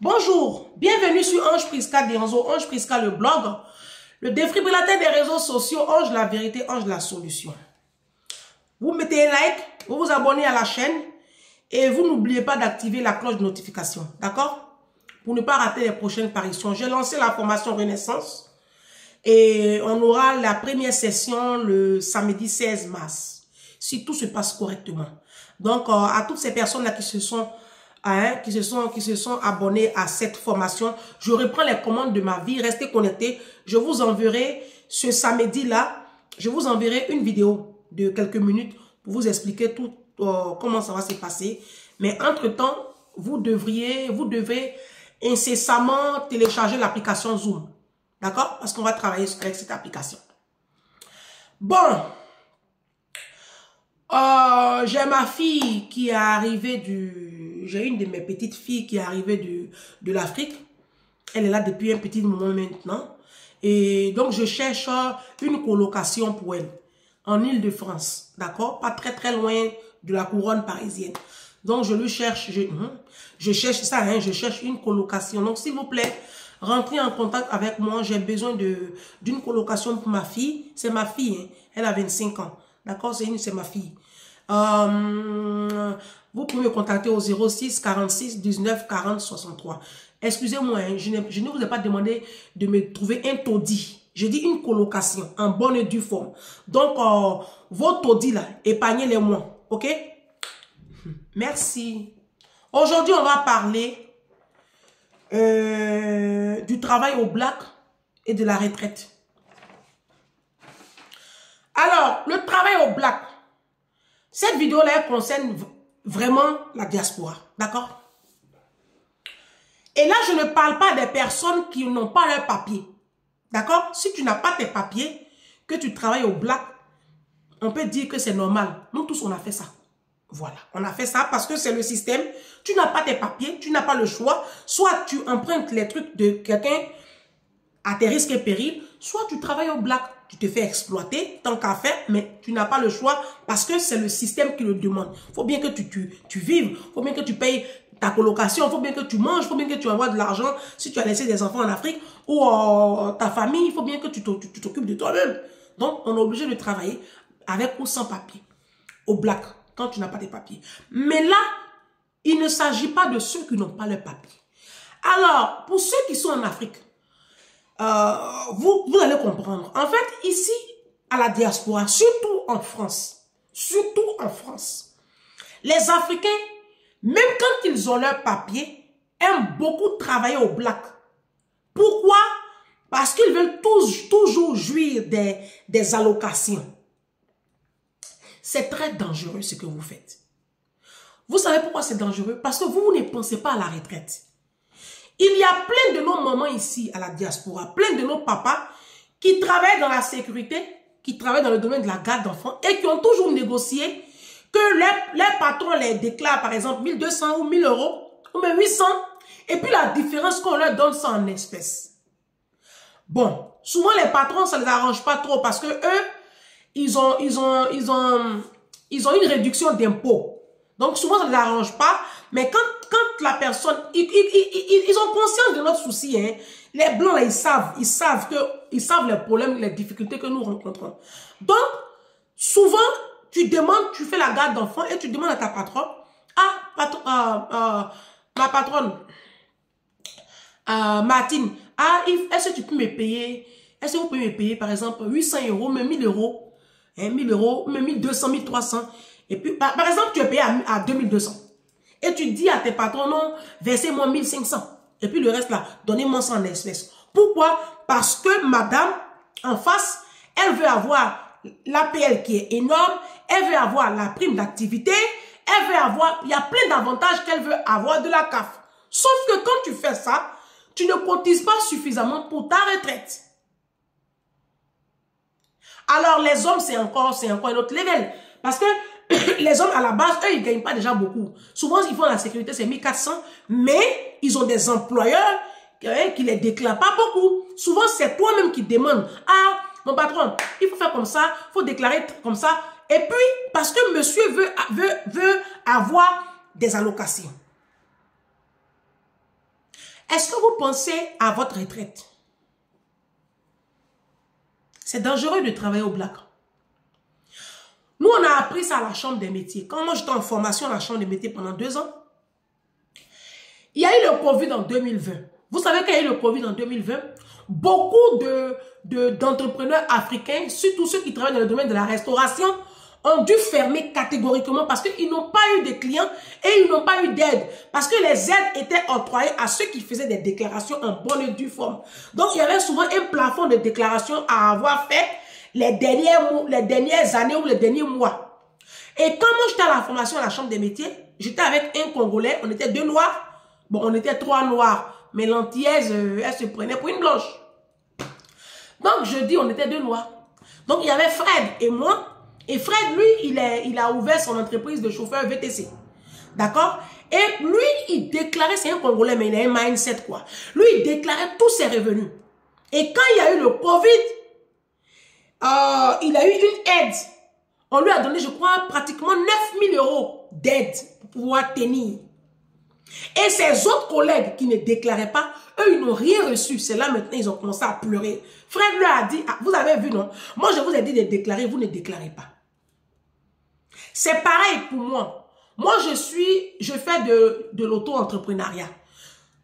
Bonjour, bienvenue sur Ange Prisca Dionzo, Ange Prisca le blog, le défibrillateur des réseaux sociaux, Ange la vérité, Ange la solution. Vous mettez un like, vous vous abonnez à la chaîne et vous n'oubliez pas d'activer la cloche de notification, d'accord? Pour ne pas rater les prochaines parutions. J'ai lancé la formation Renaissance et on aura la première session le samedi 16 mars, si tout se passe correctement. Donc, à toutes ces personnes-là qui se sont abonnés à cette formation, je reprends les commandes de ma vie. Restez connectés. Je vous enverrai ce samedi-là, je vous enverrai une vidéo de quelques minutes pour vous expliquer tout comment ça va se passer. Mais entre-temps, vous devez incessamment télécharger l'application Zoom. D'accord? Parce qu'on va travailler avec cette application. Bon. J'ai ma fille qui est arrivée j'ai une de mes petites filles qui est arrivée de l'Afrique. Elle est là depuis un petit moment maintenant. Et donc, je cherche une colocation pour elle en Île-de-France. D'accord? Pas très très loin de la couronne parisienne. Donc, je lui cherche, je cherche ça, hein, je cherche une colocation. Donc, s'il vous plaît, rentrez en contact avec moi. J'ai besoin d'une colocation pour ma fille. C'est ma fille, hein. Elle a 25 ans. D'accord? C'est ma fille. Vous pouvez me contacter au 06 46 19 40 63. Excusez-moi, hein, je ne vous ai pas demandé de me trouver un taudis. Je dis une colocation en bonne et due forme. Donc, vos taudis là, épargnez-les moi. Ok? Merci. Aujourd'hui, on va parler du travail au black et de la retraite. Alors, le travail au black, cette vidéo-là, elle concerne vraiment la diaspora, d'accord? Et là, je ne parle pas des personnes qui n'ont pas leurs papiers, d'accord? Si tu n'as pas tes papiers, que tu travailles au black, on peut dire que c'est normal. Nous tous, on a fait ça. Voilà, on a fait ça parce que c'est le système. Tu n'as pas tes papiers, tu n'as pas le choix. Soit tu empruntes les trucs de quelqu'un à tes risques et périls, soit tu travailles au black. Tu te fais exploiter tant qu'à faire, mais tu n'as pas le choix parce que c'est le système qui le demande. Il faut bien que tu vives, il faut bien que tu payes ta colocation, il faut bien que tu manges, il faut bien que tu envoies de l'argent si tu as laissé des enfants en Afrique ou ta famille, il faut bien que tu t'occupes de toi-même. Donc, on est obligé de travailler avec ou sans papier, au black, quand tu n'as pas tes papiers. Mais là, il ne s'agit pas de ceux qui n'ont pas leurs papiers. Alors, pour ceux qui sont en Afrique, vous allez comprendre. En fait, ici, à la diaspora, surtout en France, les Africains, même quand ils ont leur papier, aiment beaucoup travailler au black. Pourquoi? Parce qu'ils veulent toujours jouir des allocations. C'est très dangereux ce que vous faites. Vous savez pourquoi c'est dangereux? Parce que vous ne pensez pas à la retraite. Il y a plein de nos mamans ici à la diaspora, plein de nos papas qui travaillent dans la sécurité, qui travaillent dans le domaine de la garde d'enfants et qui ont toujours négocié que les patrons les déclarent par exemple 1200 ou 1000 euros ou même 800 et puis la différence qu'on leur donne ça en espèces. Bon, souvent les patrons ça les arrange pas trop parce que eux ils ont une réduction d'impôts. Donc souvent ça ne les arrange pas. Mais quand la personne, ils ont conscience de notre souci, hein. Les blancs, là, ils savent les problèmes, les difficultés que nous rencontrons. Donc, souvent, tu fais la garde d'enfants et tu demandes à ta patronne, ma patronne, Martine, est-ce que tu peux me payer, est-ce que vous pouvez me payer, par exemple, 800 euros, même 1000 euros, hein, 1000 euros, même 1200, 1300. Et puis, par exemple, tu es payé à 2200. Et tu dis à tes patrons, non, versez-moi 1500. Et puis le reste là, donnez-moi ça en espèces. Pourquoi? Parce que madame, en face, elle veut avoir l'APL qui est énorme, elle veut avoir la prime d'activité, elle veut avoir, il y a plein d'avantages qu'elle veut avoir de la CAF. Sauf que quand tu fais ça, tu ne cotises pas suffisamment pour ta retraite. Alors les hommes, c'est encore un autre level. Parce que les hommes, à la base, eux, ils ne gagnent pas déjà beaucoup. Souvent, ils font la sécurité, c'est 1400, mais ils ont des employeurs qui ne les déclarent pas beaucoup. Souvent, c'est toi-même qui demandes. Ah, mon patron, il faut faire comme ça, il faut déclarer comme ça. Et puis, parce que monsieur veut avoir des allocations. Est-ce que vous pensez à votre retraite? C'est dangereux de travailler au black. Nous, on a appris ça à la chambre des métiers. Quand moi, j'étais en formation à la chambre des métiers pendant 2 ans, il y a eu le Covid en 2020. Vous savez qu'il y a eu le Covid en 2020? Beaucoup d'entrepreneurs africains, surtout ceux qui travaillent dans le domaine de la restauration, ont dû fermer catégoriquement parce qu'ils n'ont pas eu de clients et ils n'ont pas eu d'aide. Parce que les aides étaient octroyées à ceux qui faisaient des déclarations en bonne et due forme. Donc, il y avait souvent un plafond de déclarations à avoir fait les dernières années ou les derniers mois. Et quand moi, j'étais à la formation à la chambre des métiers, j'étais avec un Congolais, on était 2 noirs. Bon, on était 3 noirs. Mais l'antillaise, elle se prenait pour une blanche. Donc, je dis, on était 2 noirs. Donc, il y avait Fred et moi. Et Fred, lui, il a ouvert son entreprise de chauffeur VTC. D'accord? Et lui, il déclarait, c'est un Congolais, mais il a un mindset, quoi. Lui, il déclarait tous ses revenus. Et quand il y a eu le Covid, il a eu une aide. On lui a donné, je crois, pratiquement 9 000 € d'aide pour pouvoir tenir. Et ses autres collègues qui ne déclaraient pas, eux, ils n'ont rien reçu. C'est là maintenant, ils ont commencé à pleurer. Fred lui a dit, ah, vous avez vu, non? Moi, je vous ai dit de déclarer, vous ne déclarez pas. C'est pareil pour moi. Moi, je fais de l'auto-entrepreneuriat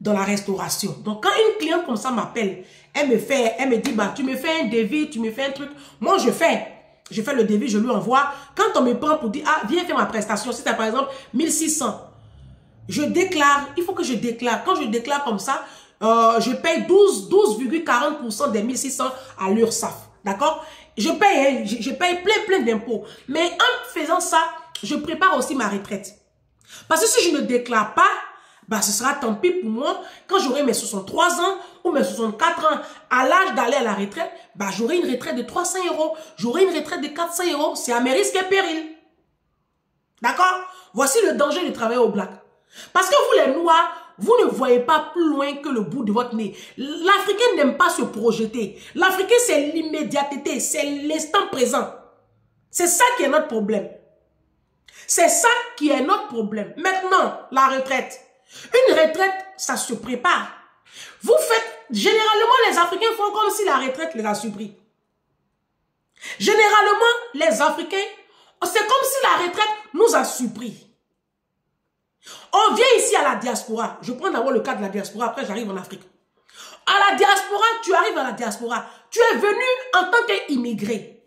dans la restauration. Donc, quand une cliente comme ça m'appelle, elle me dit, bah, tu me fais un devis, tu me fais un truc. Moi, je fais le devis, je lui envoie. Quand on me prend pour dire, ah, viens faire ma prestation, si c'est par exemple 1600, je déclare, il faut que je déclare. Quand je déclare comme ça, je paye 12,40% des 1600 à l'URSSAF. D'accord? Je paye plein d'impôts. Mais en faisant ça, je prépare aussi ma retraite. Parce que si je ne déclare pas, bah, ce sera tant pis pour moi. Quand j'aurai mes 63 ans ou mes 64 ans, à l'âge d'aller à la retraite, bah, j'aurai une retraite de 300 €. J'aurai une retraite de 400 €. C'est à mes risques et périls. D'accord? Voici le danger de travailler au black. Parce que vous, les noirs, vous ne voyez pas plus loin que le bout de votre nez. L'Africain n'aime pas se projeter. L'Africain, c'est l'immédiateté, c'est l'instant présent. C'est ça qui est notre problème. C'est ça qui est notre problème. Maintenant, la retraite. Une retraite, ça se prépare. Vous faites, généralement, les Africains font comme si la retraite les a surpris. Généralement, les Africains, c'est comme si la retraite nous a surpris. On vient ici à la diaspora. Je prends d'abord le cas de la diaspora, après j'arrive en Afrique. À la diaspora, tu arrives à la diaspora. Tu es venu en tant qu'immigré.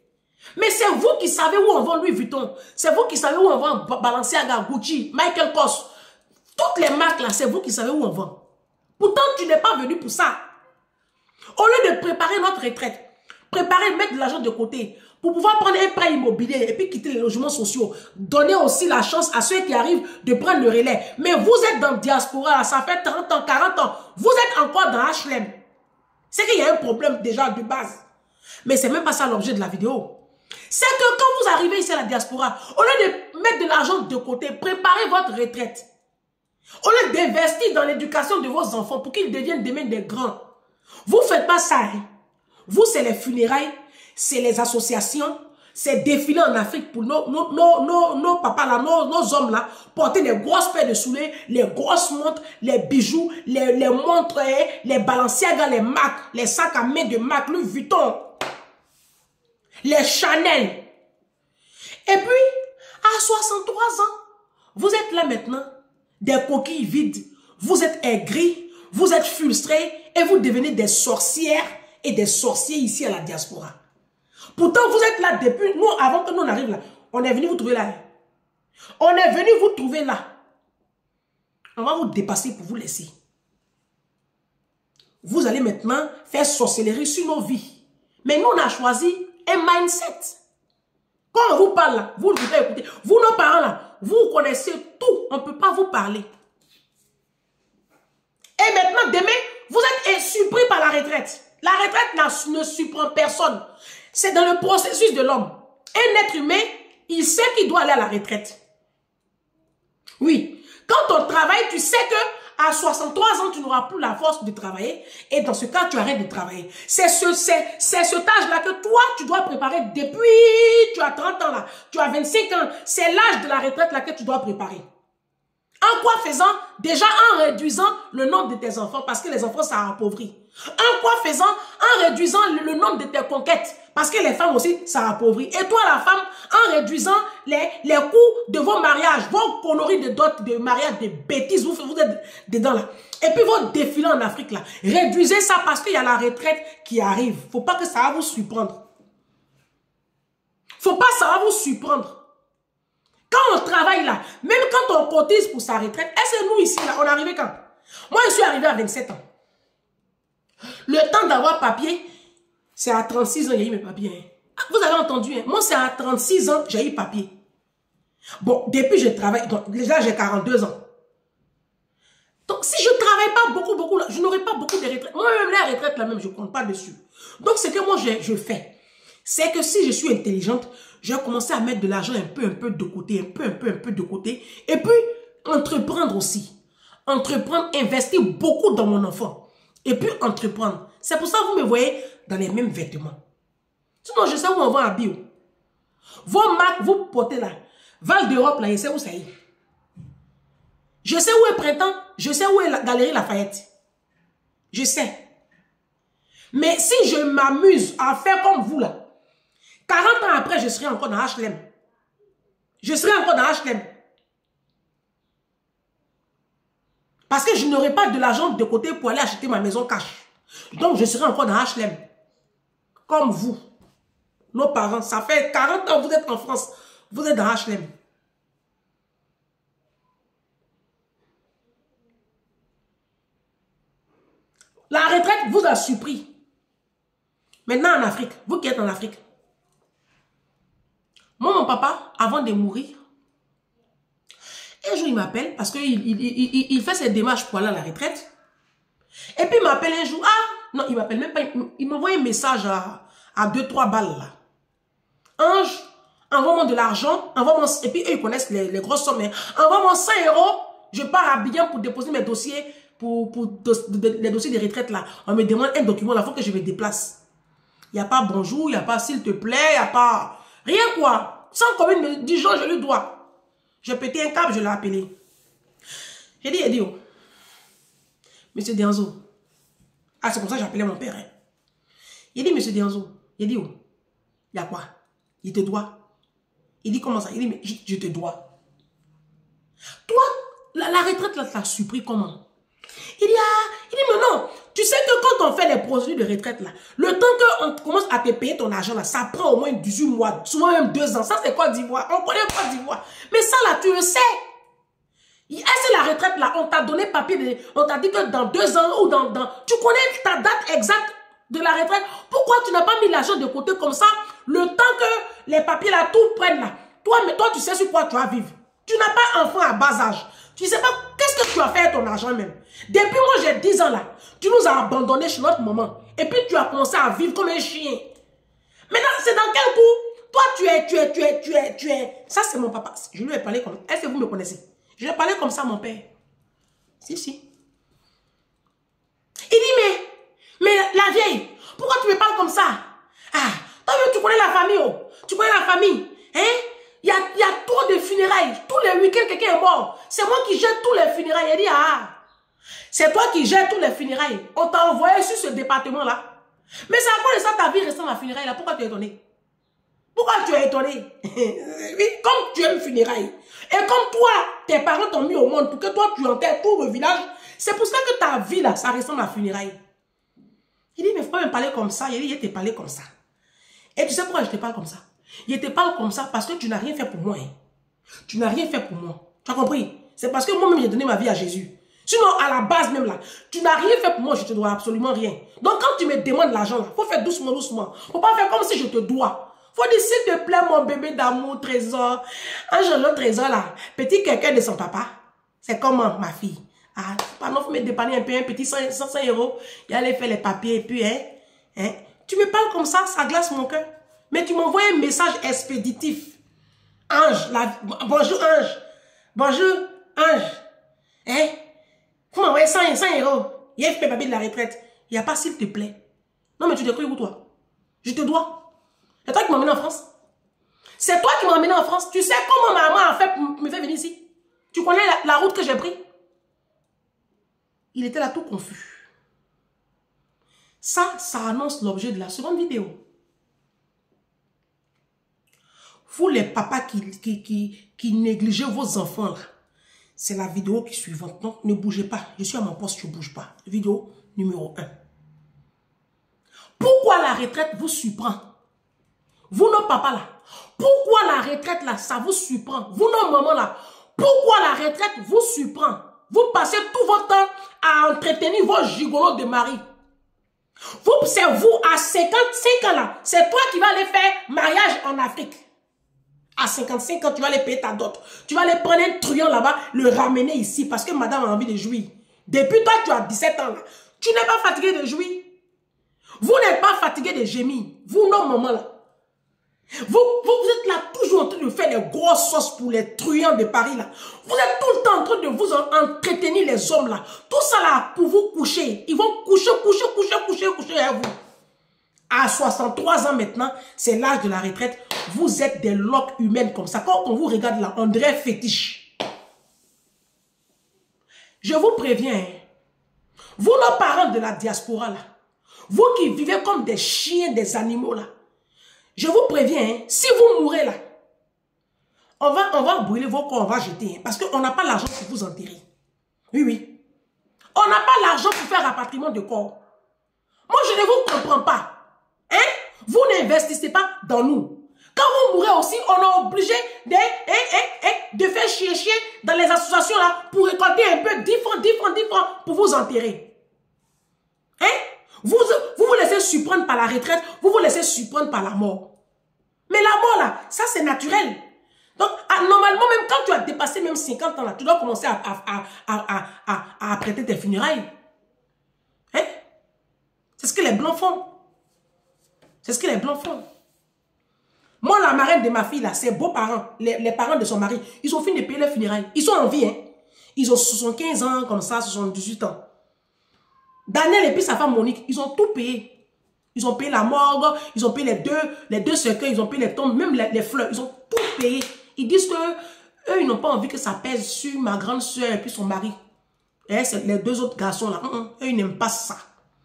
Mais c'est vous qui savez où on vend Louis Vuitton. C'est vous qui savez où on vend Balenciaga, Gucci, Michael Kors. Toutes les marques là, c'est vous qui savez où on vend. Pourtant, tu n'es pas venu pour ça. Au lieu de préparer notre retraite, préparer, mettre de l'argent de côté, pour pouvoir prendre un prêt immobilier et puis quitter les logements sociaux. Donner aussi la chance à ceux qui arrivent de prendre le relais. Mais vous êtes dans le diaspora, ça fait 30 ans, 40 ans. Vous êtes encore dans HLM. C'est qu'il y a un problème déjà de base. Mais c'est même pas ça l'objet de la vidéo. C'est que quand vous arrivez ici à la diaspora, au lieu de mettre de l'argent de côté, préparez votre retraite. Au lieu d'investir dans l'éducation de vos enfants pour qu'ils deviennent demain des grands. Vous ne faites pas ça. Hein. Vous, c'est les funérailles. C'est les associations, c'est défiler en Afrique pour nos papas là, nos hommes là, porter les grosses paires de souliers, les grosses montres, les bijoux, les montres, les Balenciaga, les Mac, les sacs à main de Mac, Louis Vuitton, les Chanel. Et puis, à 63 ans, vous êtes là maintenant, des coquilles vides, vous êtes aigris, vous êtes frustrés et vous devenez des sorcières et des sorciers ici à la diaspora. Pourtant, vous êtes là depuis, nous, avant que nous on arrive là, on est venu vous trouver là. On est venu vous trouver là. On va vous dépasser pour vous laisser. Vous allez maintenant faire sorcellerie sur nos vies. Mais nous, on a choisi un mindset. Quand on vous parle là, vous ne pouvez pas écouter. Vous, nos parents là, vous connaissez tout. On ne peut pas vous parler. Et maintenant, demain, vous êtes surpris par la retraite. La retraite ne surprend personne. C'est dans le processus de l'homme. Un être humain, il sait qu'il doit aller à la retraite. Oui. Quand on travaille, tu sais que à 63 ans, tu n'auras plus la force de travailler. Et dans ce cas, tu arrêtes de travailler. C'est cet âge-là que toi, tu dois préparer depuis... Tu as 30 ans là. Tu as 25 ans. C'est l'âge de la retraite là que tu dois préparer. En quoi faisant? Déjà en réduisant le nombre de tes enfants, parce que les enfants, ça appauvrit. En quoi faisant? En réduisant le nombre de tes conquêtes, parce que les femmes aussi, ça appauvrit. Et toi, la femme, en réduisant les coûts de vos mariages, vos conneries de dot, de mariage, de bêtises, vous êtes dedans là. Et puis votre défilé en Afrique là, réduisez ça parce qu'il y a la retraite qui arrive. Faut pas que ça va vous surprendre. Faut pas que ça va vous surprendre. Quand on travaille là, même quand on cotise pour sa retraite, est-ce que nous ici là, on est arrivé quand? Moi je suis arrivé à 27 ans. Le temps d'avoir papier, c'est à 36 ans j'ai eu mes papiers. Hein. Vous avez entendu, hein? Moi c'est à 36 ans j'ai eu papier. Bon, depuis je travaille, donc déjà j'ai 42 ans. Donc si je ne travaille pas beaucoup, je n'aurai pas beaucoup de retraites. Moi-même la retraite là même, je ne compte pas dessus. Donc ce que moi je fais, c'est que si je suis intelligente, je vais commencer à mettre de l'argent un peu de côté, un peu de côté. Et puis, entreprendre aussi. Entreprendre, investir beaucoup dans mon enfant. Et puis, entreprendre. C'est pour ça que vous me voyez dans les mêmes vêtements. Sinon, je sais où on va à bio. Vos marques, vous portez là. Val d'Europe, là, je sais où ça y est. Je sais où est Printemps. Je sais où est la Galerie Lafayette. Je sais. Mais si je m'amuse à faire comme vous là, 40 ans après, je serai encore dans H&M. Je serai encore dans H&M. Parce que je n'aurai pas de l'argent de côté pour aller acheter ma maison cash. Donc, je serai encore dans H&M. Comme vous. Nos parents, ça fait 40 ans que vous êtes en France. Vous êtes dans H&M. La retraite vous a surpris. Maintenant, en Afrique, vous qui êtes en Afrique, moi, mon papa, avant de mourir, un jour, il m'appelle parce qu'il fait ses démarches pour aller à la retraite. Et puis, il m'appelle un jour. Ah, non, il m'appelle même pas. Il m'envoie un message à 2-3 balles là. Ange, envoie-moi de l'argent. Et puis, eux, ils connaissent les grosses sommes. Envoie-moi 100 €. Je pars à Abidjan pour déposer mes dossiers, les dossiers de retraite là. On me demande un document là, il faut que je me déplace. Il n'y a pas bonjour, il n'y a pas s'il te plaît, il n'y a pas... Rien quoi. Sans commune me dit, je lui dois. J'ai pété un câble, je l'ai appelé. J'ai dit, oh, Monsieur Dianzo. Ah, c'est comme ça que j'appelais mon père. Hein. Il dit, Monsieur Dianzo. Il dit, oh, il y a quoi? Il te doit. Il dit, comment ça? Il dit, mais je te dois. Toi, la retraite, là, t'as surpris comment? Il dit, mais non, tu sais que quand on fait les procédures de retraite, là, le temps qu'on commence à te payer ton argent, là, ça prend au moins 18 mois, souvent même 2 ans. Ça, c'est Côte d'Ivoire. On connaît Côte d'Ivoire. Mais ça, là, tu le sais. Est-ce que la retraite, là, on t'a donné papier, on t'a dit que dans 2 ans ou dans... Tu connais ta date exacte de la retraite. Pourquoi tu n'as pas mis l'argent de côté comme ça, le temps que les papiers, là, tout prennent, là. Toi, tu sais sur quoi tu vas vivre. Tu n'as pas enfant à bas âge. Tu ne sais pas qu'est-ce que tu as fait avec ton argent même. Depuis moi, j'ai 10 ans là. Tu nous as abandonnés chez notre maman. Et puis, tu as commencé à vivre comme un chien. Maintenant, c'est dans quel coup? Toi, tu es... Ça, c'est mon papa. Je lui ai parlé comme... Est-ce que vous me connaissez? Je lui ai parlé comme ça à mon père. Si. Il dit, mais la vieille, pourquoi tu me parles comme ça? Ah, toi, tu connais la famille, oh. Tu connais la famille. Hein? Il y a trop de funérailles. Tous les week-ends, quelqu'un est mort. C'est moi qui gère tous les funérailles. Il dit, c'est toi qui gères tous les funérailles. On t'a envoyé sur ce département-là. Mais c'est à quoi de ça ta vie restant à la funéraille là? Pourquoi tu es étonné? Pourquoi tu es étonné? Oui, comme tu aimes funérailles. Et comme toi, tes parents t'ont mis au monde pour que toi, tu enterres tout le village. C'est pour ça que ta vie là, ça ressemble à la funéraille. Il dit, mais faut pas me parler comme ça. Il dit, je te parle comme ça. Et tu sais pourquoi je te parle comme ça? Je te parle comme ça parce que tu n'as rien fait pour moi. Hein. Tu n'as rien fait pour moi. Tu as compris? C'est parce que moi-même, j'ai donné ma vie à Jésus. Sinon, à la base même là, tu n'as rien fait pour moi, je te dois absolument rien. Donc, quand tu me demandes l'argent là, il faut faire doucement. Faut pas faire comme si je te dois. Faut dire, s'il te plaît, mon bébé d'amour, trésor. Un trésor là, petit quelqu'un de son papa. C'est comment, ma fille? Ah, pardon, faut me dépanner un peu, un petit 100 €. Il allait faire les papiers et puis, hein. Tu me parles comme ça glace mon cœur. Mais tu m'envoies un message expéditif. Ange, bonjour Ange. Bonjour Ange. Hein? Vous m'envoyez 100 €. Il a fait papier de la retraite. Il n'y a pas s'il te plaît. Non mais tu te crois où toi? Je te dois. C'est toi qui m'as emmené en France. C'est toi qui m'as emmené en France. Tu sais comment maman a fait pour me faire venir ici? Tu connais la route que j'ai prise? Il était là tout confus. Ça annonce l'objet de la seconde vidéo. Vous les papas qui négligez vos enfants là, c'est la vidéo qui est suivante. Donc ne bougez pas. Je suis à mon poste, je ne bouge pas. Vidéo numéro 1. Pourquoi la retraite vous surprend? Vous nos papas là. Pourquoi la retraite là, ça vous surprend? Vous nos mamans là. Pourquoi la retraite vous surprend? Vous passez tout votre temps à entretenir vos gigolos de mari. C'est vous à 55 ans là. C'est toi qui vas aller faire mariage en Afrique. À 55 ans, tu vas aller payer ta dot. Tu vas aller prendre un truand là-bas, le ramener ici parce que madame a envie de jouir. Depuis toi, tu as 17 ans là. Tu n'es pas fatigué de jouir. Vous n'êtes pas fatigué de gémir. Vous, non, maman là. Vous êtes là toujours en train de faire des grosses sauces pour les truands de Paris là. Vous êtes tout le temps en train de vous entretenir les hommes là. Tout ça là pour vous coucher. Ils vont coucher avec vous. À 63 ans maintenant, c'est l'âge de la retraite. Vous êtes des loques humaines comme ça. Quand on vous regarde là, on dirait fétiche. Je vous préviens, hein, vous nos parents de la diaspora là, vous qui vivez comme des chiens, des animaux là, je vous préviens, hein, si vous mourrez là, on va brûler vos corps, on va jeter. Hein, parce qu'on n'a pas l'argent pour vous enterrer. Oui, oui. On n'a pas l'argent pour faire rapatriement de corps. Moi, je ne vous comprends pas. Hein? Vous n'investissez pas dans nous. Quand vous mourrez aussi, on est obligé de faire chier dans les associations là pour récolter un peu 10 francs pour vous enterrer. Hein? Vous laissez surprendre par la retraite, vous laissez surprendre par la mort. Mais la mort là, ça c'est naturel. Donc, normalement, même quand tu as dépassé même 50 ans là, tu dois commencer à prêter tes funérailles. Hein? C'est ce que les Blancs font. C'est ce que les Blancs font. Moi, la marraine de ma fille là, ses beaux-parents, les parents de son mari, ils ont fini de payer les funérailles. Ils sont en vie, hein. Ils ont 75 ans, comme ça, 78 ans. Daniel et puis sa femme Monique, ils ont tout payé. Ils ont payé la morgue, ils ont payé les deux cercueils, ils ont payé les tombes, même les fleurs, ils ont tout payé. Ils disent que eux, ils n'ont pas envie que ça pèse sur ma grande soeur et puis son mari. Et les deux autres garçons là, eux, ils n'aiment pas ça.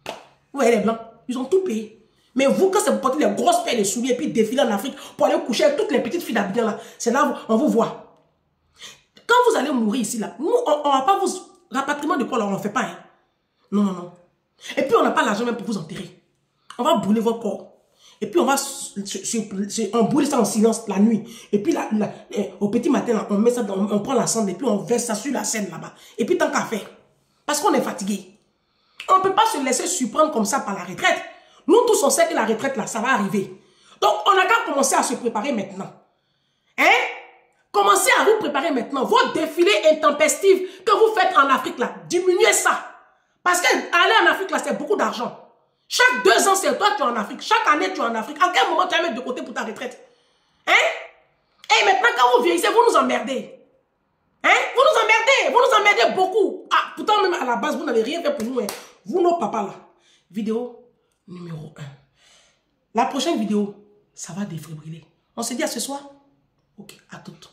Vous voyez les Blancs, ils ont tout payé. Mais vous, quand c'est pour porter les grosses paires de souliers et puis défiler en Afrique pour aller coucher avec toutes les petites filles d'Abidjan là, c'est là où on vous voit. Quand vous allez mourir ici là, nous, on va pas vous... Rapatriement de quoi là, on ne fait pas. Hein. Non, non, non. Et puis on n'a pas l'argent même pour vous enterrer. On va brûler votre corps. Et puis on va on brûle ça en silence la nuit. Et puis au petit matin, là, on met ça, on prend la cendre et puis on verse ça sur la scène là-bas. Et puis tant qu'à faire. Parce qu'on est fatigué. On ne peut pas se laisser surprendre comme ça par la retraite. Nous tous on sait que la retraite là, ça va arriver. Donc on a qu'à commencer à se préparer maintenant. Hein? Commencez à vous préparer maintenant. Votre défilé intempestif que vous faites en Afrique là, diminuez ça. Parce qu'aller en Afrique là, c'est beaucoup d'argent. Chaque 2 ans, c'est toi qui es en Afrique. Chaque année, tu es en Afrique. En quel moment tu vas mettre de côté pour ta retraite? Hein? Et maintenant, quand vous vieillissez, vous nous emmerdez. Hein? Vous nous emmerdez beaucoup. Ah, pourtant, même à la base, vous n'avez rien fait pour nous. Hein. Vous, nos papas là. Vidéo numéro 1. La prochaine vidéo, ça va défibriller. On se dit à ce soir? Ok, à toutes.